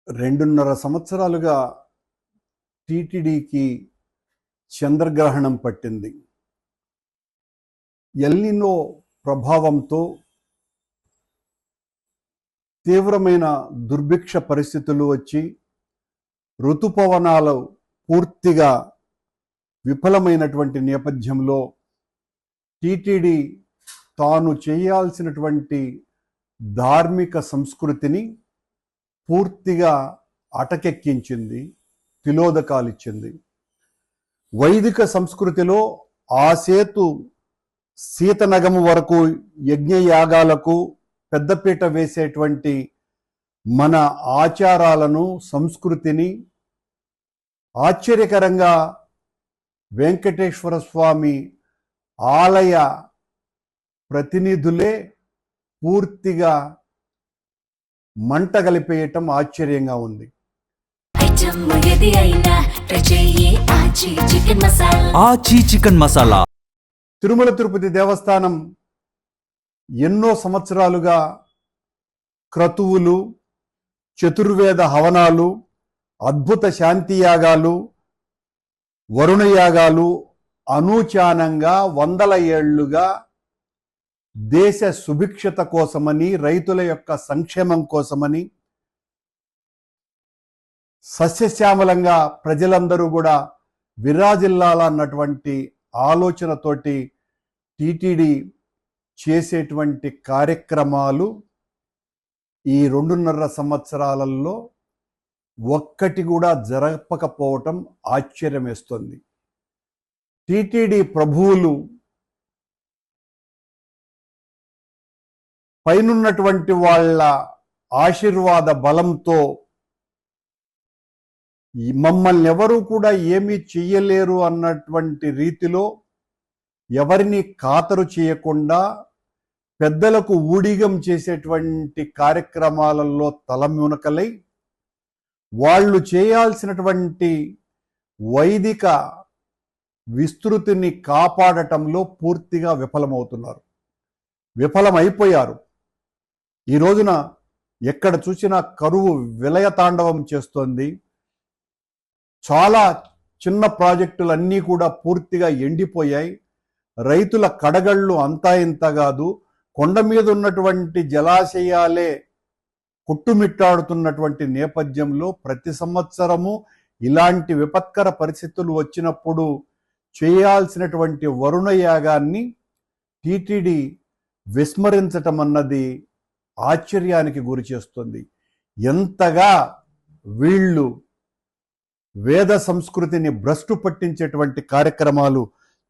రెండున్నర సంవత్సరాలుగా టీటీడీకి చంద్రగ్రహణం పట్టింది. ఎల్నినో ప్రభావంతో తీవ్రమైన దుర్భిక్ష పరిస్థితులు వచ్చి ఋతుపవనాలు పూర్తిగా విఫలమైనటువంటి నేపథ్యంలో టీటీడీ తాను చేయాల్సినటువంటి ధార్మిక సంస్కృతిని పూర్తిగా అటకెక్కించింది, తిలోదకాలిచ్చింది. వైదిక సంస్కృతిలో ఆసేతు సీతనగము వరకు యజ్ఞయాగాలకు పెద్దపీట వేసేటువంటి మన ఆచారాలను, సంస్కృతిని ఆశ్చర్యకరంగా వెంకటేశ్వర స్వామి ఆలయ ప్రతినిధులే పూర్తిగా మంట కలిపేయటం ఆశ్చర్యంగా ఉంది. ఆచి చికెన్ మసాలా. తిరుమల తిరుపతి దేవస్థానం ఎన్నో సంవత్సరాలుగా క్రతువులు, చతుర్వేద హవనాలు, అద్భుత శాంతి యాగాలు, వరుణ యాగాలు అనూచానంగా వందల ఏళ్లుగా దేశ సుభిక్షత కోసమని, రైతుల యొక్క సంక్షేమం కోసమని, సస్యశ్యామలంగా ప్రజలందరూ కూడా విరాజిల్లాలన్నటువంటి ఆలోచనతోటి టీటీడీ చేసేటువంటి కార్యక్రమాలు ఈ 2.5 సంవత్సరాలలో ఒక్కటి కూడా జరగకపోవటం ఆశ్చర్యం వేస్తుంది. టీటీడీ ప్రభువులు పైనున్నటువంటి వాళ్ళ ఆశీర్వాద బలంతో మమ్మల్ని ఎవరు కూడా ఏమీ చెయ్యలేరు అన్నటువంటి రీతిలో ఎవరిని ఖాతరు చేయకుండా పెద్దలకు ఊడిగం చేసేటువంటి కార్యక్రమాలలో తలమునకలై వాళ్ళు చేయాల్సినటువంటి వైదిక విస్తృతిని కాపాడటంలో పూర్తిగా విఫలమైపోయారు. ఈ రోజున ఎక్కడ చూసినా కరువు విలయతాండవం చేస్తోంది. చాలా చిన్న ప్రాజెక్టులన్నీ కూడా పూర్తిగా ఎండిపోయాయి. రైతుల కడగళ్ళు అంతా ఇంత కాదు, కొండ మీద ఉన్నటువంటి జలాశయాలే కొట్టుమిట్టాడుతున్నటువంటి నేపథ్యంలో ప్రతి సంవత్సరము ఇలాంటి విపత్కర పరిస్థితులు వచ్చినప్పుడు చేయాల్సినటువంటి వరుణ యాగాన్ని టీటీడీ విస్మరించటం అన్నది ఆశ్చర్యానికి గురి చేస్తుంది. ఎంతగా వీళ్ళు వేద సంస్కృతిని భ్రష్టు పట్టించేటువంటి కార్యక్రమాలు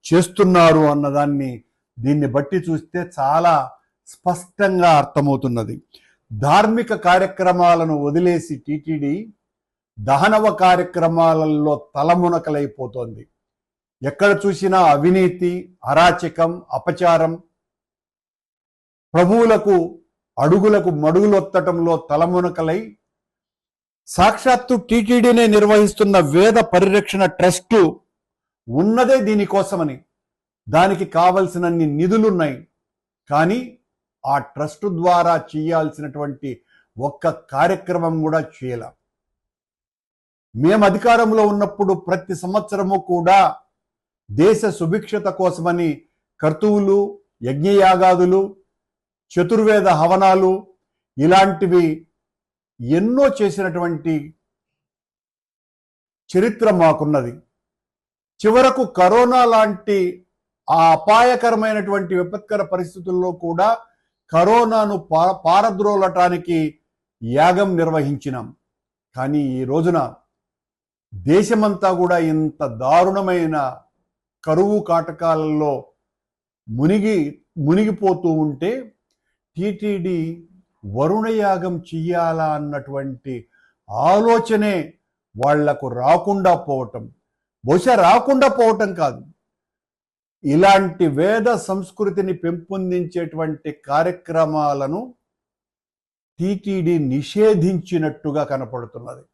చేస్తున్నారు అన్నదాన్ని దీన్ని బట్టి చూస్తే చాలా స్పష్టంగా అర్థమవుతున్నది. ధార్మిక కార్యక్రమాలను వదిలేసి టీటీడీ దహనవ కార్యక్రమాలలో తలమునకలైపోతోంది. ఎక్కడ చూసినా అవినీతి, అరాచకం, అపచారం, ప్రభువులకు అడుగులకు మడుగులొత్తటంలో తలమునకలై సాక్షాత్తు టీటీడీనే నిర్వహిస్తున్న వేద పరిరక్షణ ట్రస్టు ఉన్నదే దీనికోసమని. దానికి కావలసినన్ని నిధులున్నాయి, కానీ ఆ ట్రస్టు ద్వారా చేయాల్సినటువంటి ఒక్క కార్యక్రమం కూడా చేయాల. మేము అధికారంలో ఉన్నప్పుడు ప్రతి సంవత్సరము కూడా దేశ సుభిక్షత కోసమని కర్తువులు, యజ్ఞయాగాదులు, చతుర్వేద హవనాలు ఇలాంటివి ఎన్నో చేసినటువంటి చరిత్ర మాకున్నది. చివరకు కరోనా లాంటి ఆ అపాయకరమైనటువంటి విపత్కర పరిస్థితుల్లో కూడా కరోనాను పారద్రోలటానికి యాగం నిర్వహించినాం. కానీ ఈ రోజున దేశమంతా కూడా ఇంత దారుణమైన కరువు కాటకాలలో మునిగిపోతూ ఉంటే టీటీడీ వరుణయాగం చెయ్యాలా అన్నటువంటి ఆలోచనే వాళ్లకు రాకుండా పోవటం, బహుశా రాకుండా పోవటం కాదు, ఇలాంటి వేద సంస్కృతిని పెంపొందించేటువంటి కార్యక్రమాలను టీటీడీ నిషేధించినట్టుగా కనపడుతున్నది.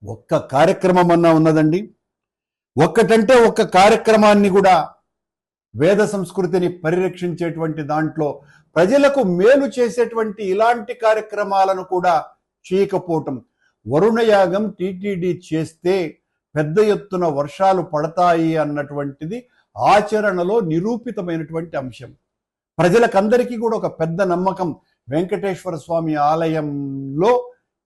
ఒక్క కార్యక్రమం అన్నా ఉన్నదండి? ఒక్కటంటే ఒక్క కార్యక్రమాన్ని కూడా వేద సంస్కృతిని పరిరక్షించేటువంటి దాంట్లో ప్రజలకు మేలు చేసేటువంటి ఇలాంటి కార్యక్రమాలను కూడా చేయకపోవటం, వరుణయాగం టీటీడీ చేస్తే పెద్ద ఎత్తున వర్షాలు పడతాయి అన్నటువంటిది ఆచరణలో నిరూపితమైనటువంటి అంశం. ప్రజలకందరికీ కూడా ఒక పెద్ద నమ్మకం, వెంకటేశ్వర స్వామి ఆలయంలో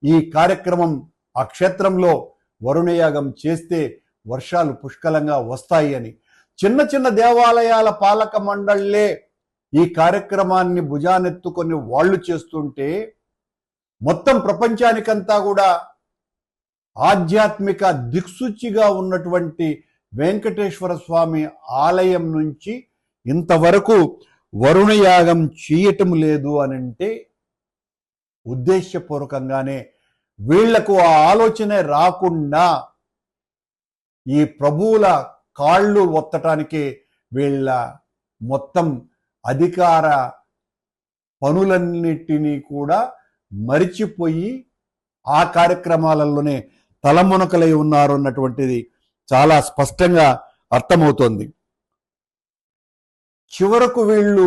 ఈ కార్యక్రమం, ఆ క్షేత్రంలో వరుణయాగం చేస్తే వర్షాలు పుష్కలంగా వస్తాయి అని. చిన్న చిన్న దేవాలయాల పాలక మండళ్లే ఈ కార్యక్రమాన్ని భుజానెత్తుకొని వాళ్ళు చేస్తుంటే, మొత్తం ప్రపంచానికంతా కూడా ఆధ్యాత్మిక దిక్సూచిగా ఉన్నటువంటి వెంకటేశ్వర స్వామి ఆలయం నుంచి ఇంతవరకు వరుణయాగం చేయటం లేదు అనంటే ఉద్దేశపూర్వకంగానే వీళ్లకు ఆ ఆలోచనే రాకుండా ఈ ప్రభువుల కాళ్ళు ఒత్తటానికి వీళ్ళ మొత్తం అధికార పనులన్నిటినీ కూడా మరిచిపోయి ఆ కార్యక్రమాలలోనే తలమునకలై ఉన్నారు అన్నటువంటిది చాలా స్పష్టంగా అర్థమవుతోంది. చివరకు వీళ్ళు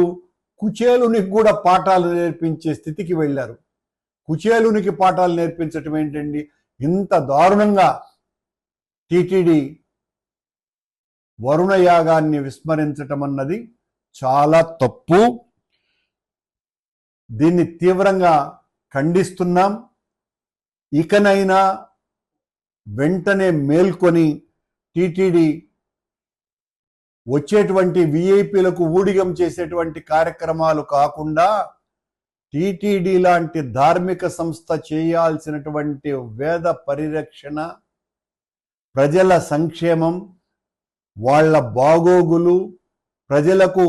కుచేలునికి కూడా పాఠాలు నేర్పించే స్థితికి వెళ్ళారు. కుచేలునికి పాఠాలు నేర్పించటం ఏంటండి? ఇంత దారుణంగా టీటీడీ వరుణయాగాన్ని విస్మరించటం అన్నది చాలా తప్పు. దీన్ని తీవ్రంగా ఖండిస్తున్నాం. ఇకనైనా వెంటనే మేల్కొని టీటీడీ వచ్చేటువంటి విఐపీలకు ఊడిగం చేసేటువంటి కార్యక్రమాలు కాకుండా టీటీడీ లాంటి ధార్మిక సంస్థ చేయాల్సినటువంటి వేద పరిరక్షణ, ప్రజల సంక్షేమం, వాళ్ళ బాగోగులు, ప్రజలకు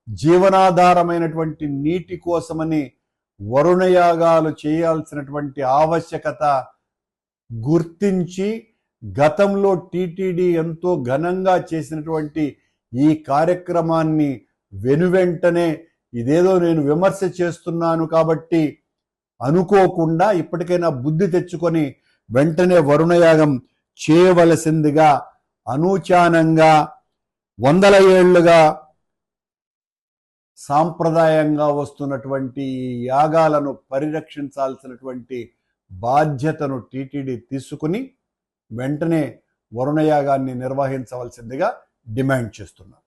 జీవనాధారమైనటువంటి నీటి కోసమని వరుణయాగాలు చేయాల్సినటువంటి ఆవశ్యకత గుర్తించి గతంలో టీటీడీ ఎంతో ఘనంగా చేసినటువంటి ఈ కార్యక్రమాన్ని వెనువెంటనే ఇదేదో నేను విమర్శ చేస్తున్నాను కాబట్టి అనుకోకుండా ఇప్పటికైనా బుద్ధి తెచ్చుకొని వెంటనే వరుణయాగం చేయవలసిందిగా, అనూచానంగా 100 ఏళ్లుగా సాంప్రదాయంగా వస్తున్నటువంటి ఈ యాగాలను పరిరక్షించాల్సినటువంటి బాధ్యతను టీటీడీ తీసుకుని వెంటనే వరుణయాగాన్ని నిర్వహించవలసిందిగా డిమాండ్ చేస్తున్నాం.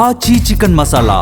ఆచి చికెన్ మసాలా